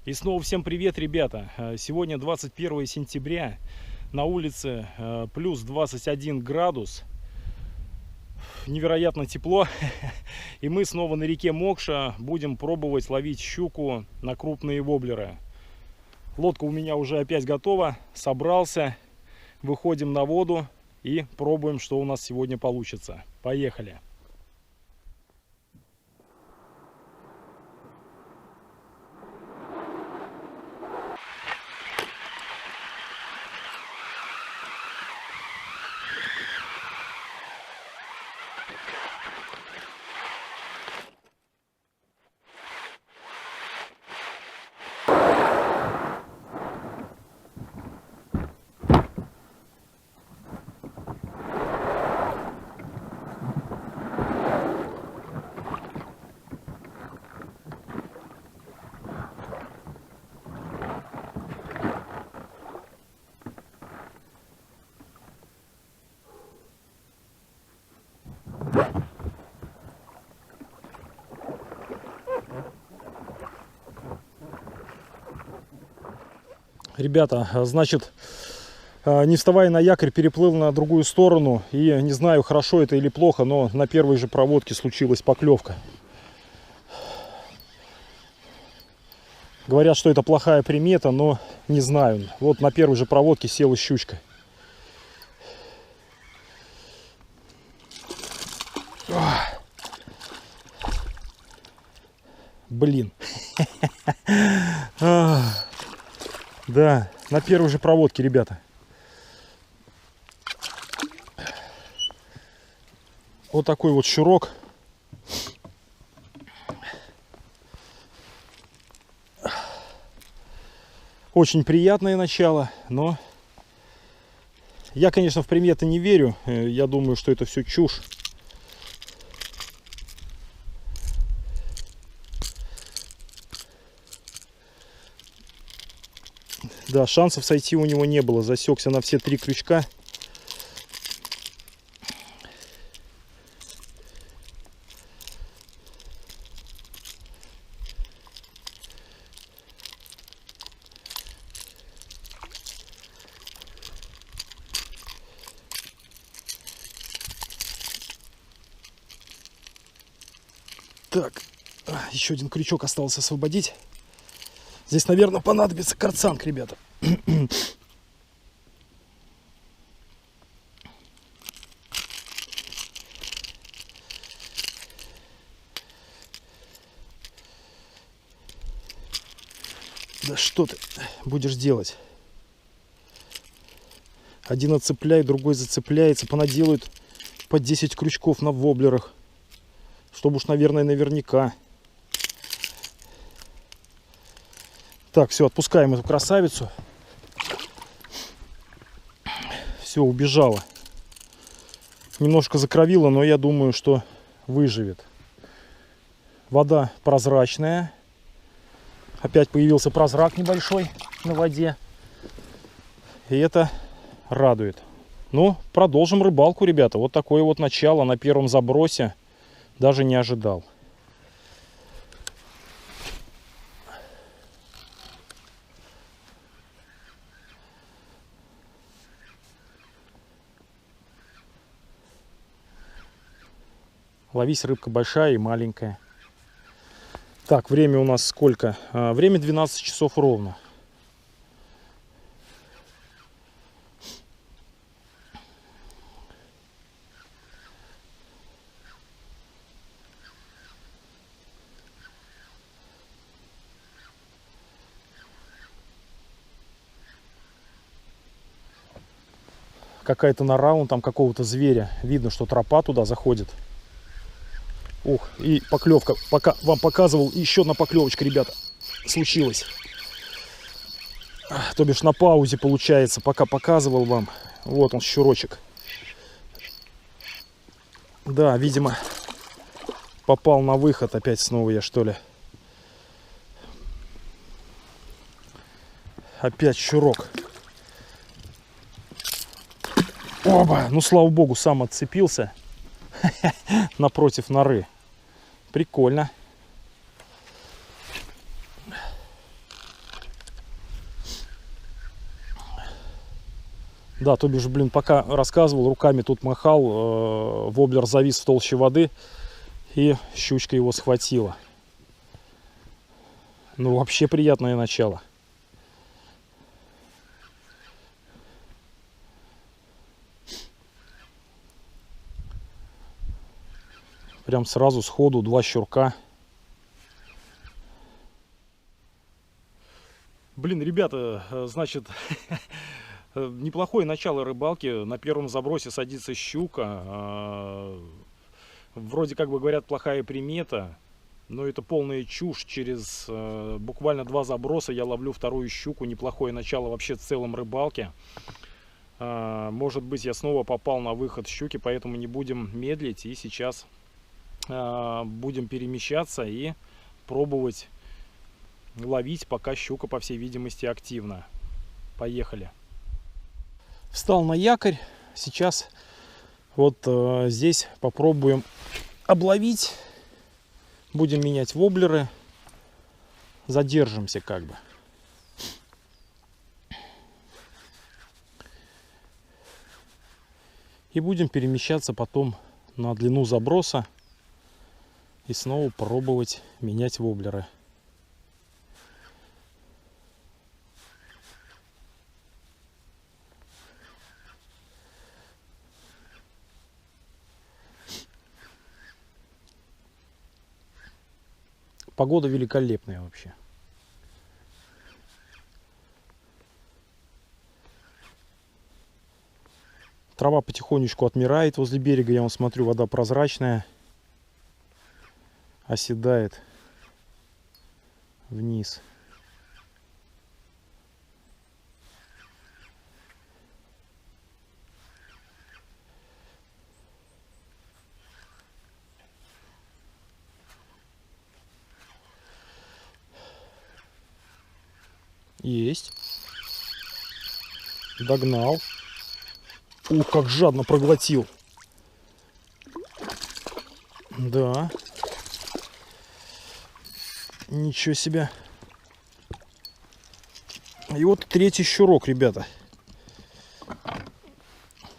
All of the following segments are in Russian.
И снова всем привет, ребята! Сегодня 21 сентября, на улице плюс 21 градус, невероятно тепло. И мы снова на реке Мокша будем пробовать ловить щуку на крупные воблеры. Лодка у меня уже опять готова, собрался, выходим на воду и пробуем, что у нас сегодня получится. Поехали! Ребята, значит, не вставая на якорь, переплыл на другую сторону. И не знаю, хорошо это или плохо, но на первой же проводке случилась поклевка. Говорят, что это плохая примета, но не знаю. Вот на первой же проводке села щучка. Блин. Да, на первой же проводке, ребята. Вот такой вот щурок. Очень приятное начало, но я, конечно, в приметы не верю. Я думаю, что это все чушь. Да, шансов сойти у него не было. Засекся на все 3 крючка. Так, еще один крючок осталось освободить. Здесь, наверное, понадобится карцанг, ребята. Да что ты будешь делать? Один отцепляет, другой зацепляется. Понаделают по 10 крючков на воблерах. Чтобы уж, наверное, наверняка. Так, все, отпускаем эту красавицу. Все, убежала. Немножко закровила, но я думаю, что выживет. Вода прозрачная. Опять появился прозрак небольшой на воде. И это радует. Ну, продолжим рыбалку, ребята. Вот такое вот начало на первом забросе. Даже не ожидал. Ловись, рыбка большая и маленькая. Так, время у нас сколько? Время 12 часов ровно. Какая-то нора, вон там какого-то зверя. Видно, что тропа туда заходит. Ух, и поклевка. Пока вам показывал, еще одна поклевочка, ребята, случилась. То бишь на паузе получается, пока показывал вам. Вот он, щурочек. Да, видимо, попал на выход опять снова я, что ли. Опять щурок. Оба! Ну, слава богу, сам отцепился напротив норы. Прикольно. Да, то бишь, блин, пока рассказывал, руками тут махал, воблер завис в толще воды, и щучка его схватила. Ну, вообще приятное начало. Прям сразу сходу 2 щурка. Блин, ребята, значит, неплохое начало рыбалки. На первом забросе садится щука. Вроде как бы говорят, плохая примета, но это полная чушь. Через буквально 2 заброса я ловлю вторую щуку. Неплохое начало вообще в целом рыбалки. Может быть, я снова попал на выход щуки, поэтому не будем медлить. И сейчас будем перемещаться и пробовать ловить, пока щука, по всей видимости, активна. Поехали. Встал на якорь. Сейчас вот здесь попробуем обловить. Будем менять воблеры. Задержимся как бы. И будем перемещаться потом на длину заброса. И снова пробовать менять воблеры. Погода великолепная вообще. Трава потихонечку отмирает возле берега. Я вон смотрю, вода прозрачная. Оседает вниз. Есть. Догнал. Ух, как жадно проглотил. Да. Ничего себе. И вот третий щурок, ребята.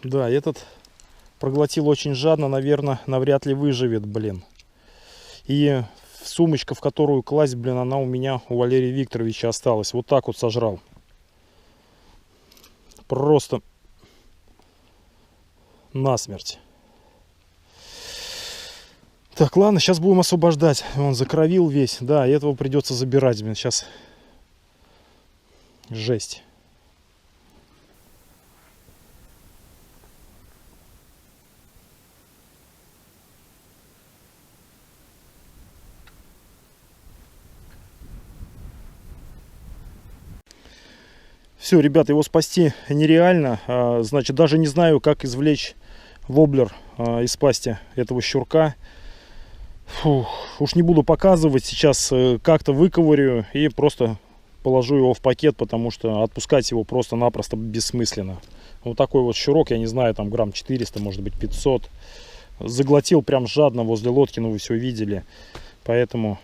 Да, этот проглотил очень жадно, наверное, навряд ли выживет, блин. И сумочка, в которую класть, блин, она у меня, у Валерия Викторовича осталась. Вот так вот сожрал. Просто насмерть. Так, ладно, сейчас будем освобождать. Он закровил весь. Да, этого придется забирать, блин, сейчас. Жесть. Все, ребята, его спасти нереально. Значит, даже не знаю, как извлечь воблер из пасти этого щурка. Фух, уж не буду показывать. Сейчас как-то выковырю и просто положу его в пакет, потому что отпускать его просто-напросто бессмысленно. Вот такой вот щурок, я не знаю, там грамм 400, может быть 500. Заглотил прям жадно возле лодки, ну вы все видели. Поэтому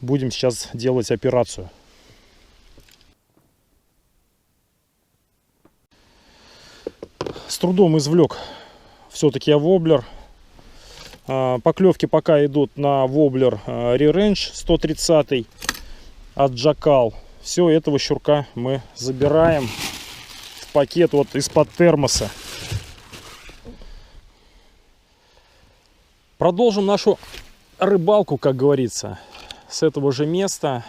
будем сейчас делать операцию. С трудом извлек все-таки я воблер. Поклевки пока идут на воблер Re-Range 130 от Джакал. Все, этого щурка мы забираем в пакет вот из-под термоса. Продолжим нашу рыбалку, как говорится, с этого же места.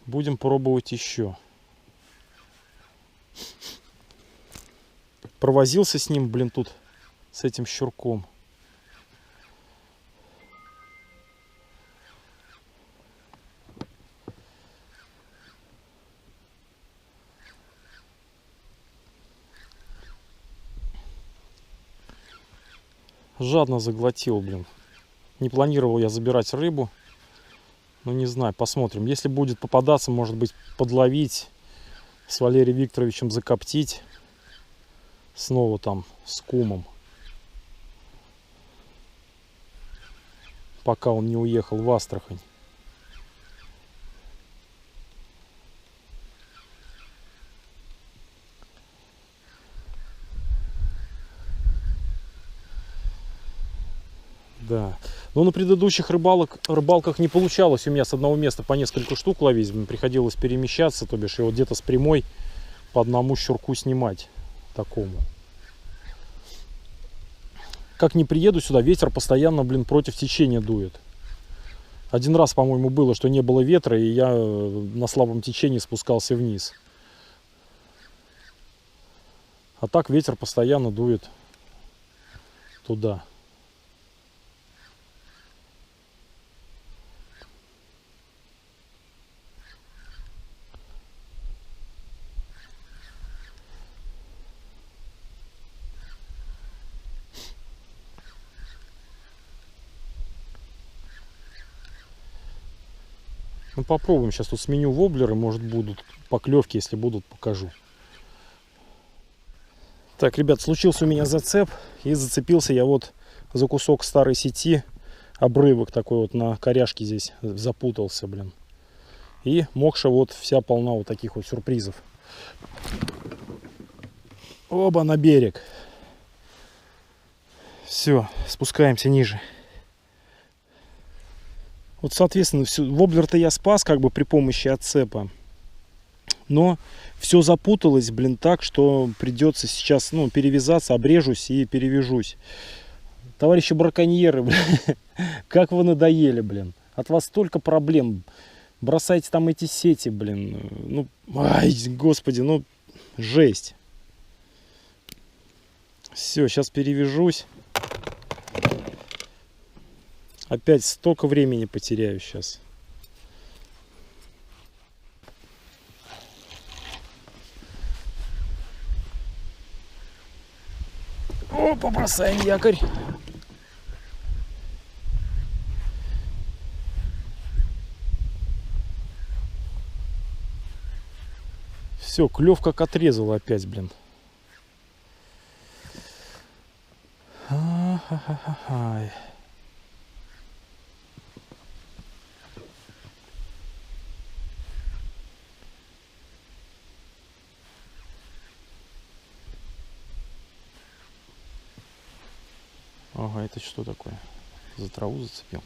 Будем пробовать еще. Провозился с ним, блин, тут, с этим щурком. Жадно заглотил, блин. Не планировал я забирать рыбу. Ну, не знаю, посмотрим. Если будет попадаться, может быть, подловить, с Валерием Викторовичем закоптить. Снова там с кумом. Пока он не уехал в Астрахань. Но на предыдущих рыбалках не получалось у меня с одного места по несколько штук ловить. Приходилось перемещаться, то бишь, и вот где-то с прямой по одному щурку снимать такому. Как не приеду сюда, ветер постоянно, блин, против течения дует. Один раз, по-моему, было, что не было ветра, и я на слабом течении спускался вниз. А так ветер постоянно дует туда. Ну, попробуем. Сейчас тут сменю воблеры. Может, будут поклевки. Если будут, покажу. Так, ребят, случился у меня зацеп. И зацепился я вот за кусок старой сети. Обрывок такой вот на коряшке здесь запутался, блин. И мокша вот вся полна вот таких вот сюрпризов. Оба на берег. Все, спускаемся ниже. Вот, соответственно, воблер-то я спас как бы при помощи отцепа. Но все запуталось, блин, так, что придется сейчас, ну, перевязаться, обрежусь и перевяжусь. Товарищи браконьеры, блин, как вы надоели, блин. От вас столько проблем. Бросайте там эти сети, блин. Ну, ай, господи, ну, жесть. Все, сейчас перевяжусь. Опять столько времени потеряю сейчас. О, побросаем якорь. Все, клев как отрезала опять, блин. Ай. Ага, это что такое? За траву зацепил?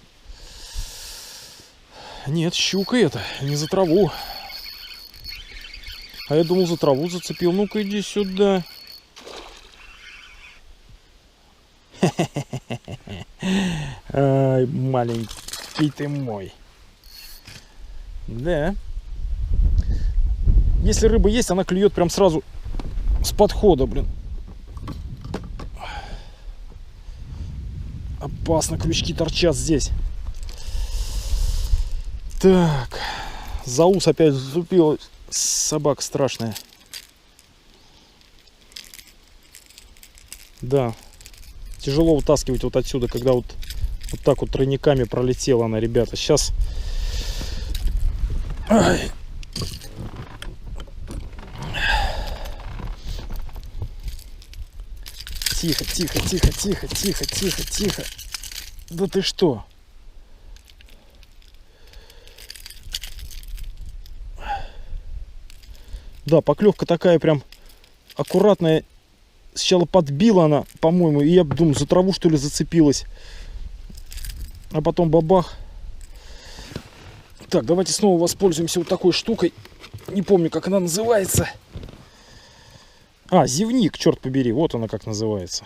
Нет, щука это, не за траву. А я думал, за траву зацепил. Ну-ка, иди сюда. Ай, маленький ты мой. Да. Если рыба есть, она клюет прям сразу с подхода, блин. Опасно, крючки торчат здесь. Так. За ус опять зацепила. Собака страшная. Да. Тяжело вытаскивать вот отсюда, когда вот так вот тройниками пролетела она, ребята. Сейчас. Ай. Тихо, тихо, тихо, тихо, тихо, тихо, тихо. Да ты что? Да, поклевка такая прям аккуратная. Сначала подбила она, по-моему, и я думаю, за траву что ли зацепилась. А потом бабах. Так, давайте снова воспользуемся вот такой штукой. Не помню, как она называется. А, зевник, черт побери, вот она как называется.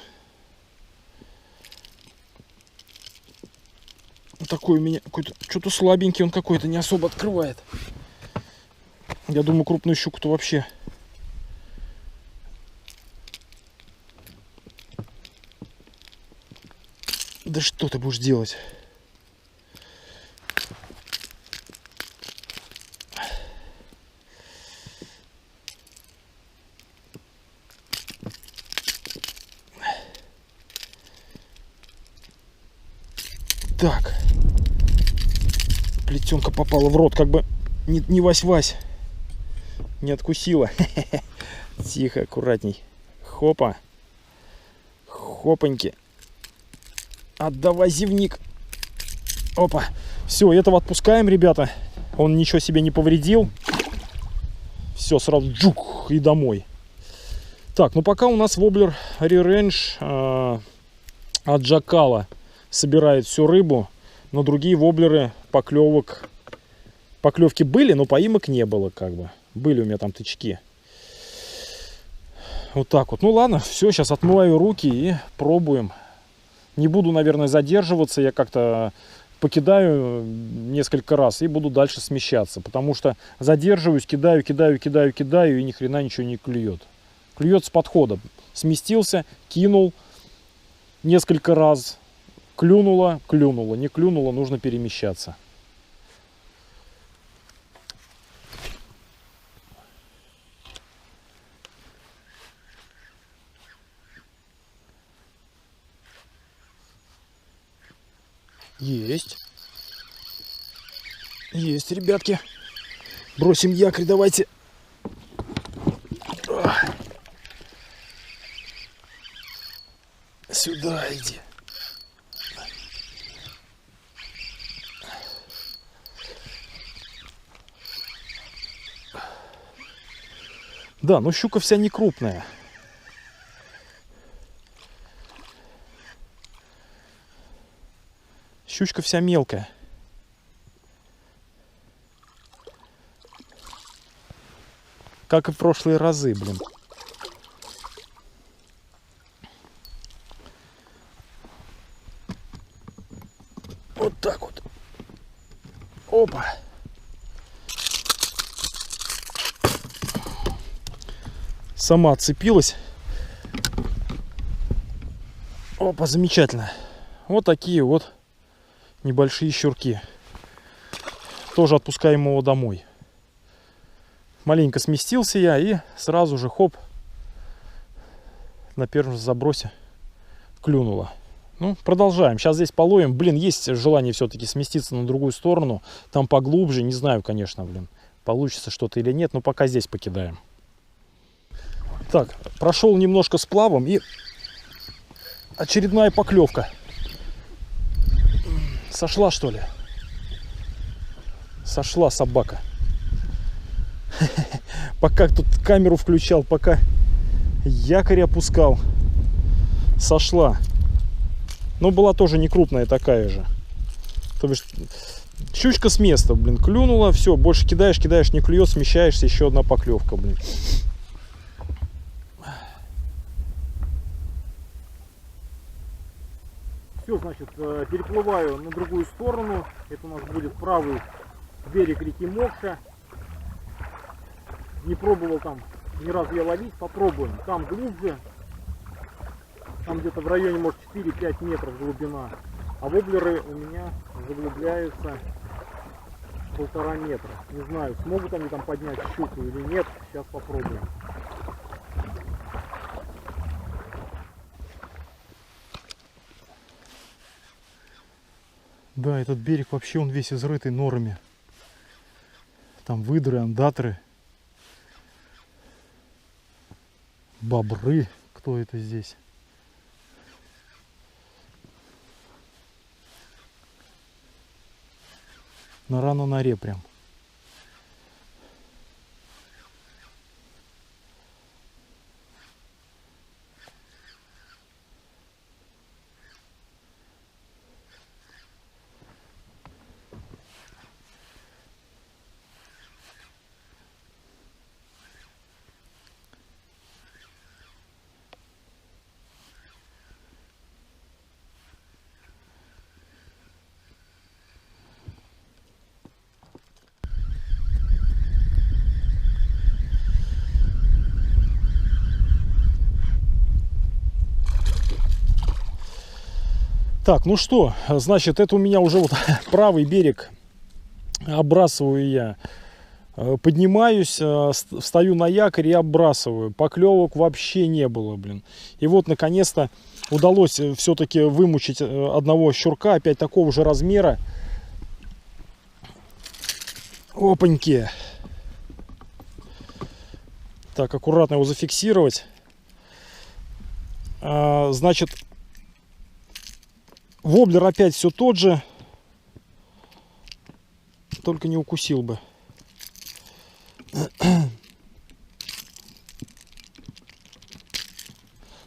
Такой у меня какой-то, что-то слабенький он какой-то, не особо открывает. Я думаю, крупную щуку-то вообще. Да что ты будешь делать? Так. Плетенка попала в рот, как бы не вась-вась. Не откусила. Тихо, аккуратней. Хопа. Хопаньки. Отдавай, зевник. Опа. Все, этого отпускаем, ребята. Он ничего себе не повредил. Все, сразу джук и домой. Так, ну пока у нас воблер Re-Range от Джакала собирает всю рыбу. Но другие воблеры поклевки были, но поимок не было как бы. Были у меня там тычки. Вот так вот. Ну ладно, все, сейчас отмываю руки и пробуем. Не буду, наверное, задерживаться. Я как-то покидаю несколько раз и буду дальше смещаться. Потому что задерживаюсь, кидаю и ни хрена ничего не клюет. Клюет с подхода. Сместился, кинул несколько раз. Клюнуло, не клюнуло, нужно перемещаться. Есть. Есть, ребятки. Бросим якорь, давайте. Сюда иди. Да, но щука вся не крупная. Щучка вся мелкая. Как и в прошлые разы, блин. Вот так вот. Опа. Сама отцепилась. Опа, замечательно. Вот такие вот небольшие щурки. Тоже отпускаем его домой. Маленько сместился я и сразу же хоп, на первом забросе клюнуло. Ну, продолжаем. Сейчас здесь половим. Блин, есть желание все-таки сместиться на другую сторону. Там поглубже. Не знаю, конечно, блин, получится что-то или нет. Но пока здесь покидаем. Так, прошел немножко сплавом и очередная поклевка. Сошла, что ли? Сошла собака. Пока тут камеру включал, пока якорь опускал, сошла. Но была тоже не крупная, такая же. То бишь, щучка с места, блин, клюнула, все, больше кидаешь, не клюет, смещаешься, еще одна поклевка, блин. Все, значит, переплываю на другую сторону. Это у нас будет правый берег реки Мокша. Не пробовал там ни разу я ловить, попробуем. Там глубже, там где-то в районе, может, 4-5 метров глубина. А воблеры у меня заглубляются 1,5 метра. Не знаю, смогут они там поднять щуку или нет. Сейчас попробуем. Да, этот берег вообще он весь изрытый норами. Там выдры, андатры, бобры. Кто это здесь? Нора на норе прям. Так, ну что, значит, это у меня уже вот правый берег. Оббрасываю я. Поднимаюсь, встаю на якорь и оббрасываю. Поклевок вообще не было, блин. И вот, наконец-то, удалось все-таки вымучить одного щурка, опять такого же размера. Опаньки. Так, аккуратно его зафиксировать. Значит, воблер опять все тот же. Только не укусил бы.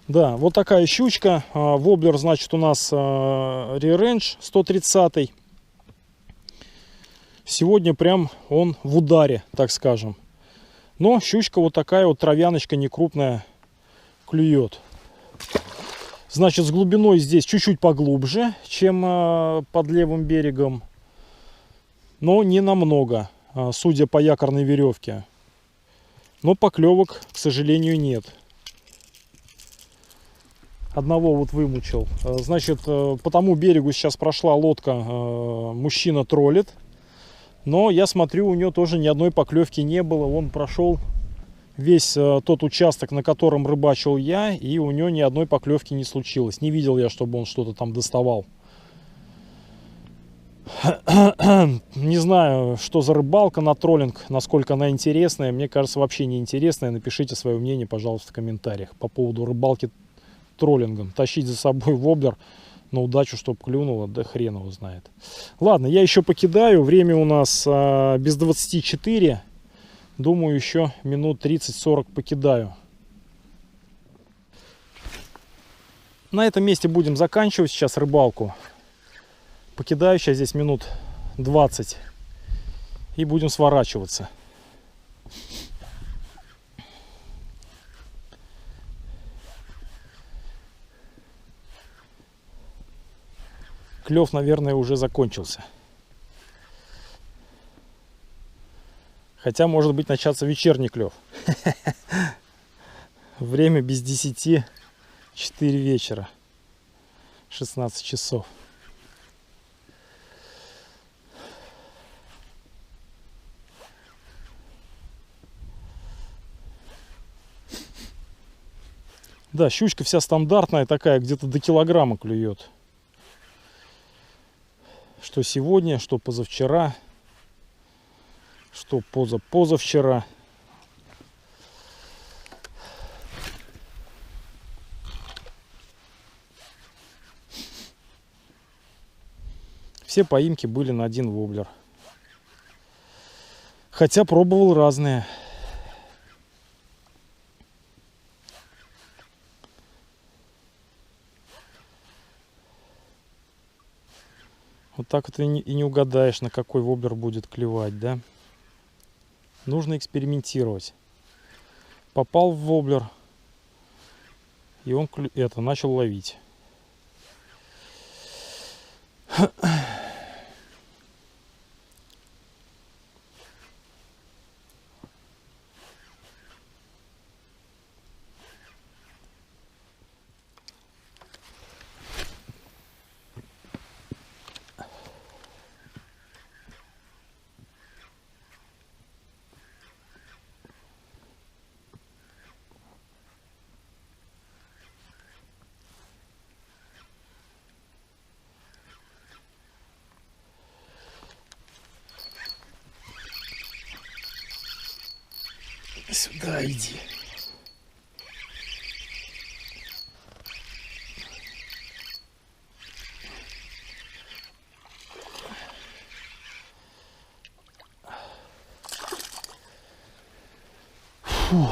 Да, вот такая щучка. Воблер, значит, у нас Rear Range 130. Сегодня прям он в ударе, так скажем. Но щучка вот такая вот, травяночка некрупная, клюет. Значит, с глубиной здесь чуть-чуть поглубже, чем под левым берегом. Но не намного, судя по якорной веревке. Но поклевок, к сожалению, нет. Одного вот вымучил. Значит, по тому берегу сейчас прошла лодка, мужчина троллит. Но я смотрю, у него тоже ни одной поклевки не было. Он прошел весь тот участок, на котором рыбачил я, и у него ни одной поклевки не случилось. Не видел я, чтобы он что-то там доставал. Не знаю, что за рыбалка на троллинг, насколько она интересная. Мне кажется, вообще не интересная. Напишите свое мнение, пожалуйста, в комментариях по поводу рыбалки троллингом. Тащить за собой воблер на удачу, чтобы клюнуло, да хрен его знает. Ладно, я еще покидаю. Время у нас без 24. Думаю, еще минут 30-40 покидаю. На этом месте будем заканчивать сейчас рыбалку. Покидаю сейчас здесь минут 20. И будем сворачиваться. Клев, наверное, уже закончился. Хотя, может быть, начаться вечерний клев. Время без 10, 4 вечера. 16 часов. Да, щучка вся стандартная такая, где-то до килограмма клюет. Что сегодня, что позавчера, что позавчера. Все поимки были на один воблер. Хотя пробовал разные. Вот так вот и не угадаешь, на какой воблер будет клевать, да? Нужно экспериментировать. Попал в воблер, и он начал ловить. Сюда иди. Фу.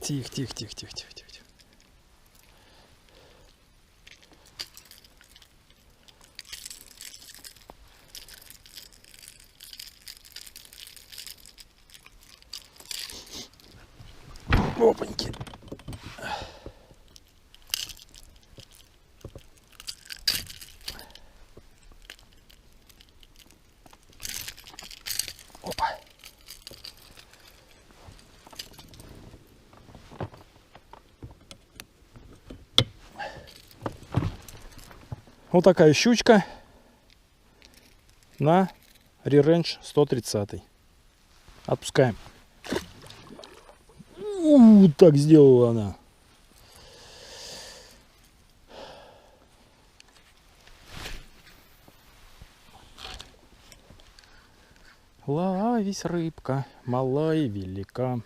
Тихо, тихо, тихо, тихо, тихо, тихо. Опаньки. Опа. Вот такая щучка на Re-Range 130. Отпускаем. Так сделала она. Ловись, рыбка, мала и велика.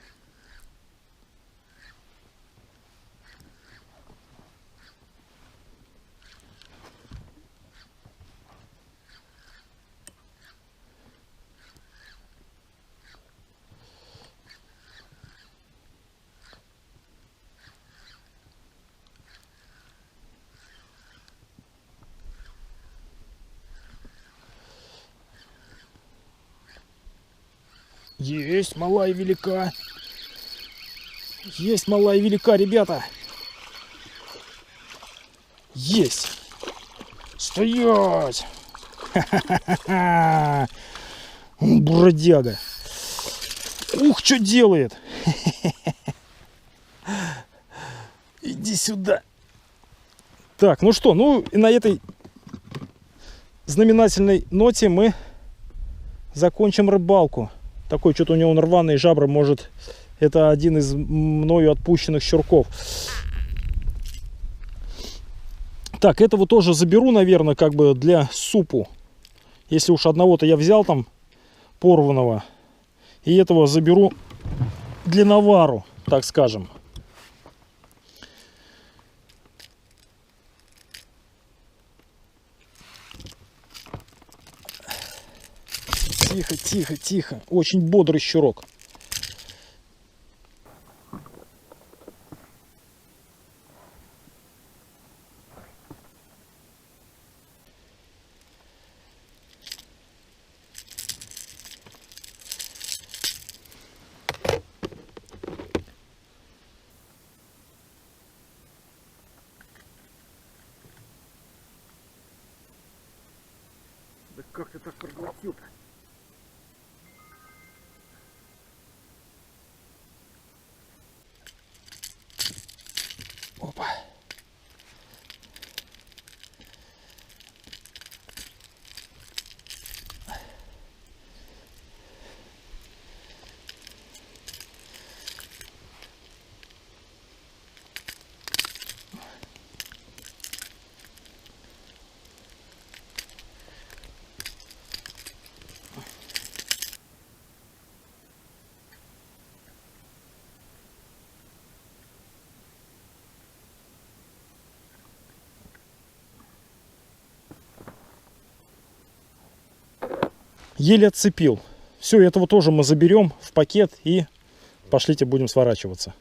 Есть малая велика. Есть малая велика, ребята. Есть. Стоять. Ха-ха-ха-ха. Бродяга. Ух, что делает. Иди сюда. Так, ну что, ну и на этой знаменательной ноте мы закончим рыбалку. Такой что-то у него рваные жабры, может, это один из мною отпущенных щурков. Так, этого тоже заберу, наверное, как бы для супу. Если уж одного-то я взял там порванного. И этого заберу для навару, так скажем. Тихо, тихо, тихо. Очень бодрый щурок. Да как ты так проглотил-то? Опа. Еле отцепил. Все, этого тоже мы заберем в пакет и пошлите, будем сворачиваться.